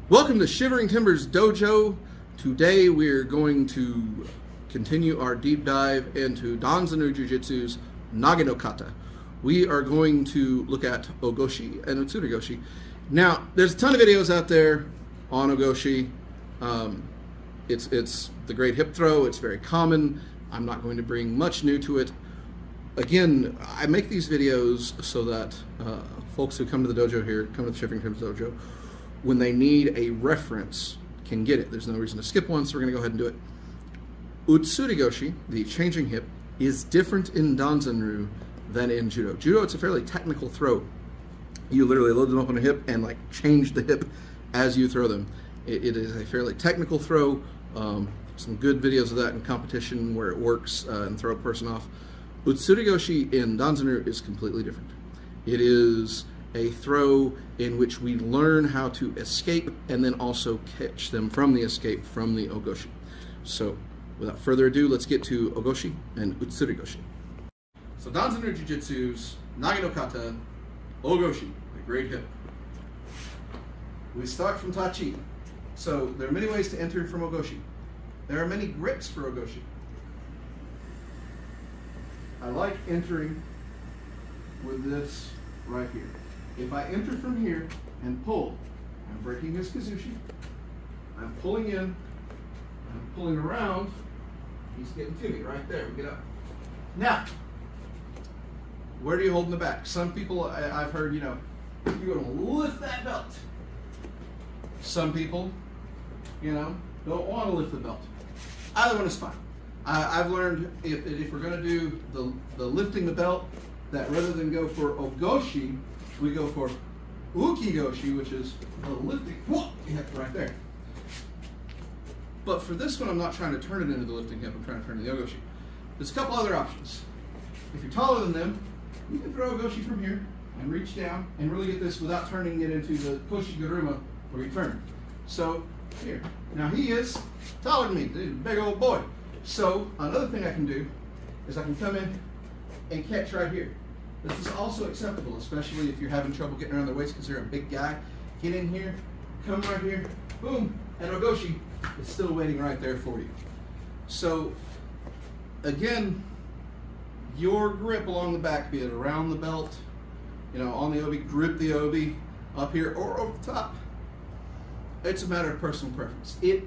Welcome to Shivering Timbers Dojo. Today we're going to continue our deep dive into Danzan Ryu Jujitsu's Nage no Kata. We are going to look at Ogoshi and Utsuri Goshi. Now, there's a ton of videos out there on Ogoshi. It's the great hip throw. It's very common. I'm not going to bring much new to it. Again, I make these videos so that folks who come to the dojo here, come to the Shivering Timbers Dojo, when they need a reference, can get it. There's no reason to skip one, so we're going to go ahead and do it. Utsuri Goshi, the changing hip, is different in Danzan Ryu than in Judo. Judo, it's a fairly technical throw. You literally load them up on a hip and like change the hip as you throw them. It is a fairly technical throw. Some good videos of that in competition where it works and throw a person off. Utsuri Goshi in Danzan Ryu is completely different. It is a throw in which we learn how to escape and then also catch them from the escape from the Ogoshi. So without further ado, let's get to Ogoshi and Utsuri Goshi. So Danzan Ryu Jiu-Jitsu's Nage no Kata, Ogoshi, the great hip. We start from Tachi. So there are many ways to enter from Ogoshi. There are many grips for Ogoshi. I like entering with this right here. If I enter from here and pull, I'm breaking his kazushi. I'm pulling in, I'm pulling around, he's getting to me right there. We get up. Now, where do you hold in the back? Some people, I've heard, you're going to lift that belt. Some people, don't want to lift the belt. Either one is fine. I've learned if we're going to do the lifting the belt, that rather than go for Ogoshi, we go for Uki Goshi, which is the lifting hip right there. But for this one, I'm not trying to turn it into the lifting hip, I'm trying to turn it into the Ogoshi. There's a couple other options. If you're taller than them, you can throw Ogoshi from here and reach down and really get this without turning it into the Koshiguruma where you turn. So, here. Now he is taller than me, he's a big old boy. So, another thing I can do is I can come in and catch right here. This is also acceptable, especially if you're having trouble getting around the waist because you're a big guy. Get in here, come right here, boom, and Ogoshi is still waiting right there for you. So, again, your grip along the back, be it around the belt, on the obi, grip the obi, up here or over the top. It's a matter of personal preference. A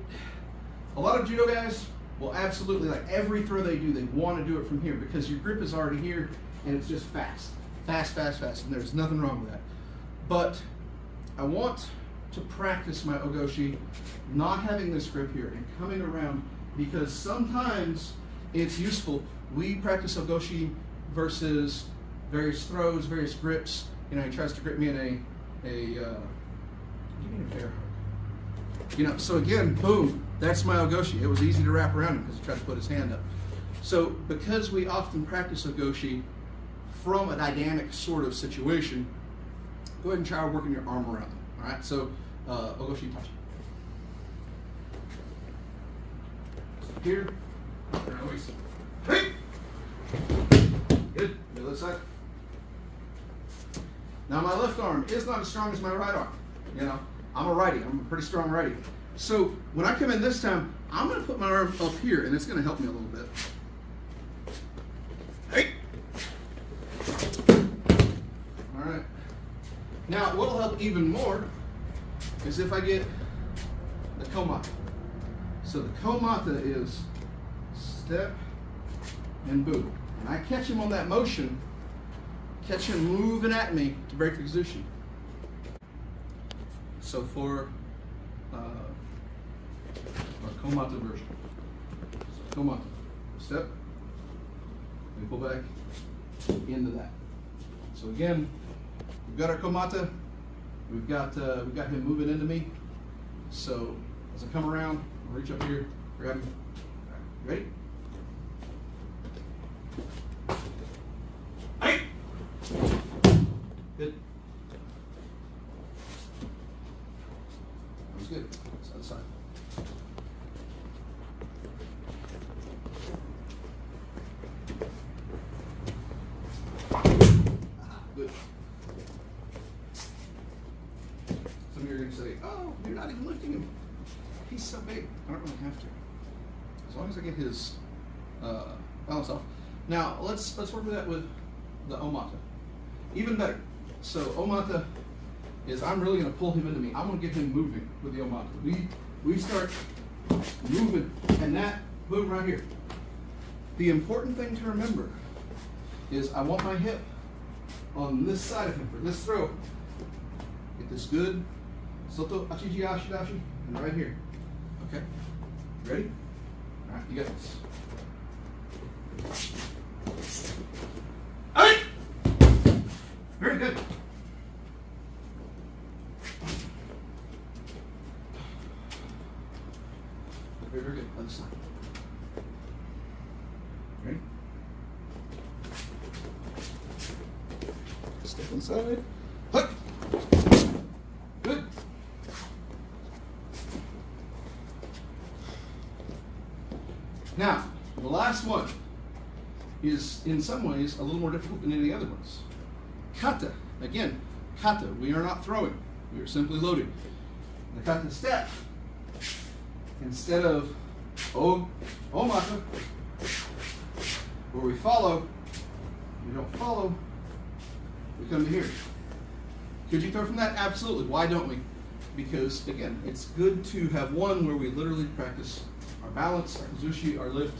lot of judo guys will absolutely, like every throw they do, they want to do it from here because your grip is already here and it's just fast. Fast, fast, fast, and there's nothing wrong with that. But I want to practice my Ogoshi not having this grip here and coming around because sometimes it's useful. We practice Ogoshi versus various throws, various grips. He tries to grip me in give me a fair hug. So again, boom, that's my Ogoshi. It was easy to wrap around him because he tried to put his hand up. So because we often practice Ogoshi from a dynamic sort of situation, go ahead and try working your arm around them. All right, so Ogoshi Tachi. So here, hey! Good, the other side. Now my left arm is not as strong as my right arm. I'm a righty, I'm a pretty strong righty. So when I come in this time, I'm going to put my arm up here and it's going to help me a little bit. Hey! All right. Now what'll help even more is if I get the komata. So the komata is step and boom. And I catch him on that motion, catch him moving at me to break the kazushi. So for our komata version. So komata, step, we pull back into that. So again, we've got our komata, we've got him moving into me. So as I come around, I'll reach up here, grab him. All right, ready? Hey! Good. That was good. Other side. Good. Some of you are going to say, oh, You're not even lifting him. He's so big, I don't really have to. As long as I get his balance off. Now, let's work with that with the omata. Even better. So omata is, I'm really going to pull him into me. I'm going to get him moving with the omata. We start moving, and that, boom, right here. The important thing to remember is I want my hip on this side of him for this throw. Get this good soto achiji ashidashi, and right here. Okay, ready? All right, you got this. All right. Very good. Very, very good. Other side. Ready? Step inside. Hook. Good. Now, the last one is in some ways a little more difficult than any other ones. Kata. Again, kata. We are not throwing. We are simply loading. The kata step, instead of omata, where we follow, we don't follow, we come to here. Could you throw from that? Absolutely. Why don't we? Because, again, it's good to have one where we literally practice our balance, our kazushi, our lift,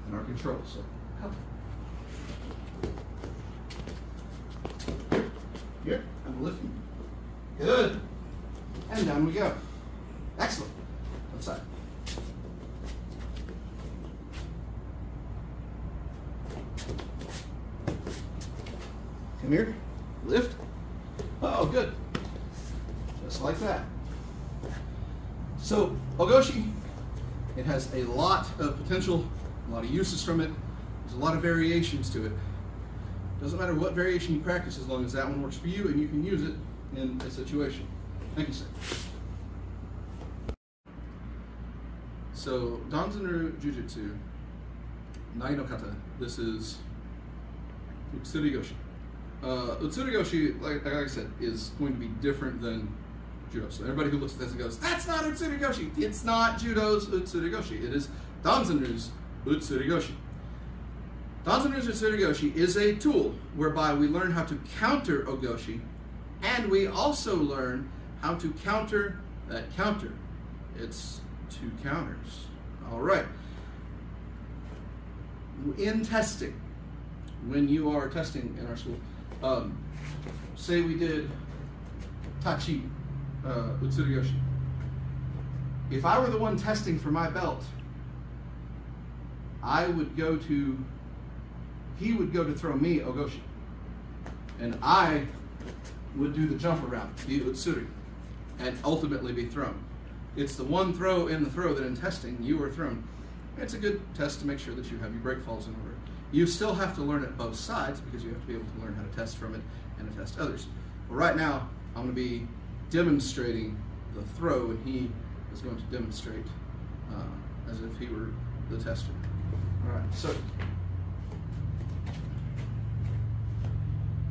and our control. So, here, I'm lifting. Good. And down we go. Excellent. Left side. Come here. Lift. Oh, good. Just like that. So, Ogoshi, it has a lot of potential, a lot of uses from it. There's a lot of variations to it. Doesn't matter what variation you practice as long as that one works for you and you can use it in a situation. Thank you, sir. So, Danzan Ryu Jujitsu, Nage no Kata. This is Utsuri Goshi. Utsuri Goshi, like I said, is going to be different than judo. So everybody who looks at this and goes, "That's not Utsuri Goshi." It's not judo's Utsuri Goshi. It is Danzan Ryu's Utsuri Goshi. Danzan Ryu's Utsuri Goshi is a tool whereby we learn how to counter Ogoshi, and we also learn how to counter that counter. It's two counters. All right. In testing, when you are testing in our school, say we did Tachi Utsuri Goshi. If I were the one testing for my belt, he would go to throw me Ogoshi, and I would do the jump around, the Utsuri, and ultimately be thrown. It's the one throw in the throw that in testing you are thrown. It's a good test to make sure that you have your break falls in order. You still have to learn it both sides because you have to be able to learn how to test from it and to test others. But right now, I'm going to be demonstrating the throw, and he is going to demonstrate as if he were the tester. All right, so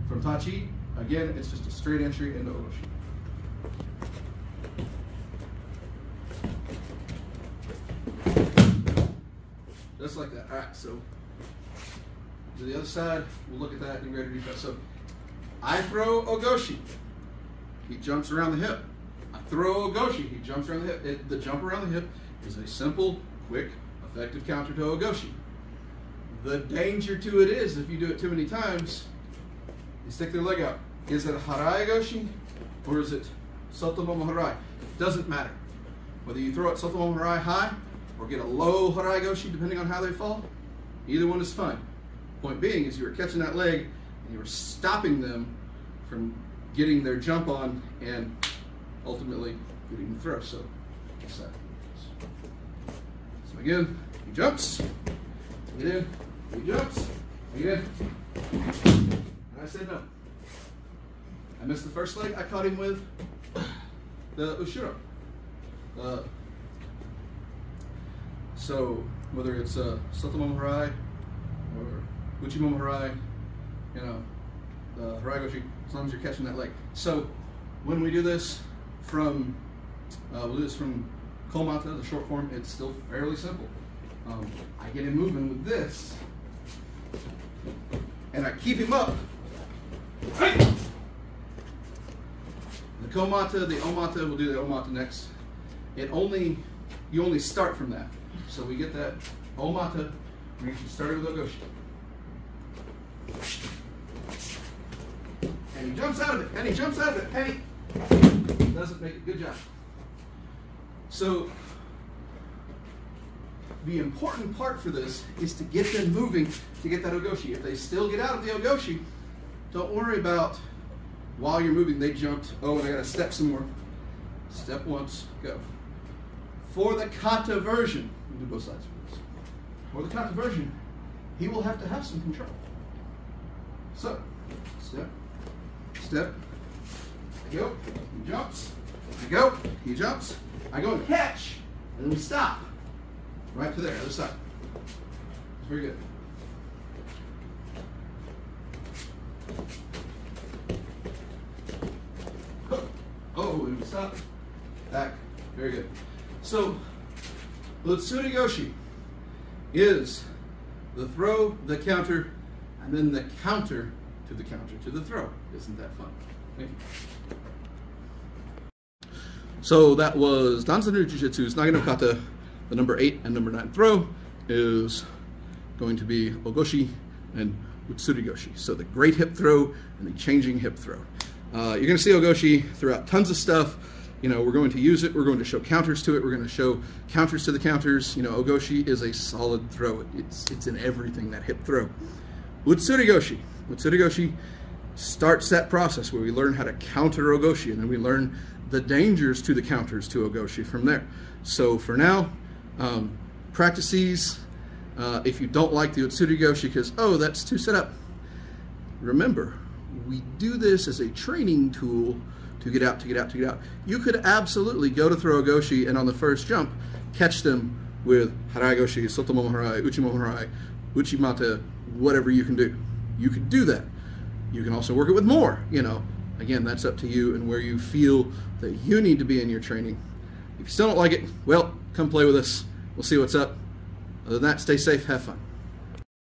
from Tachi, again, it's just a straight entry into Ogoshi. Just like that. All right, so to the other side, we'll look at that in greater detail. So I throw Ogoshi, he jumps around the hip. I throw Ogoshi, he jumps around the hip. The jump around the hip is a simple, quick, effective counter to Ogoshi. The danger to it is, if you do it too many times, you stick their leg out. Is it a Harai Goshi or is it Sotomomo Harai? It doesn't matter. Whether you throw it Sotomomo Harai high or get a low Harai Goshi, depending on how they fall, either one is fine. Point being is you were catching that leg and you were stopping them from getting their jump on and ultimately getting the throw. So, so again, he jumps, get in, he jumps, get in. And I said no. I missed the first leg. I caught him with the Ushiro. So whether it's Sotomomo Harai or Uchimomo Harai, you know, the Harai Goshi, as long as you're catching that leg. So when we do this from We'll do this from Komata, the short form. It's still fairly simple. I get him moving with this, and I keep him up. Right. The Komata, the Omata, we'll do the Omata next. You only start from that. So we get that Omata, we started with Ogoshi. And he jumps out of it, and he jumps out of it, and he doesn't make it. Good job. So the important part for this is to get them moving to get that Ogoshi. If they still get out of the Ogoshi, don't worry about while you're moving, they jumped. Oh, and I got to step some more. Step once, go. For the Kata version, we'll do both sides for this. For the Kata version, he will have to have some control. So, step, step, I go, he jumps, I go, he jumps, I go and catch, and then we stop. Right to there, other side. It's very good. Oh, and we stop. Back. Very good. So, Utsuri Goshi is the throw, the counter, and then the counter to the throw. Isn't that fun? Thank you. So that was Danzan Ryu Jujitsu's Nage no Kata. The number 8 and number 9 throw is going to be Ogoshi and Utsuri Goshi. So the great hip throw and the changing hip throw. You're going to see Ogoshi throughout tons of stuff. You know, we're going to use it. We're going to show counters to it. We're going to show counters to the counters. You know, Ogoshi is a solid throw. It's in everything, that hip throw. Utsuri Goshi. Utsuri Goshi starts that process where we learn how to counter Ogoshi, and then we learn the dangers to the counters to Ogoshi from there. So for now, practice these. If you don't like the Utsuri Goshi because, oh, that's too set up, remember, we do this as a training tool to get out, to get out, to get out. You could absolutely go to throw Ogoshi and on the first jump, catch them with Harai Goshi, Sotomomo Harai, Uchimomo Harai, Uchimata, whatever you can do. You could do that. You can also work it with more, you know. Again, that's up to you and where you feel that you need to be in your training. If you still don't like it, well, come play with us. We'll see what's up. Other than that, stay safe, have fun.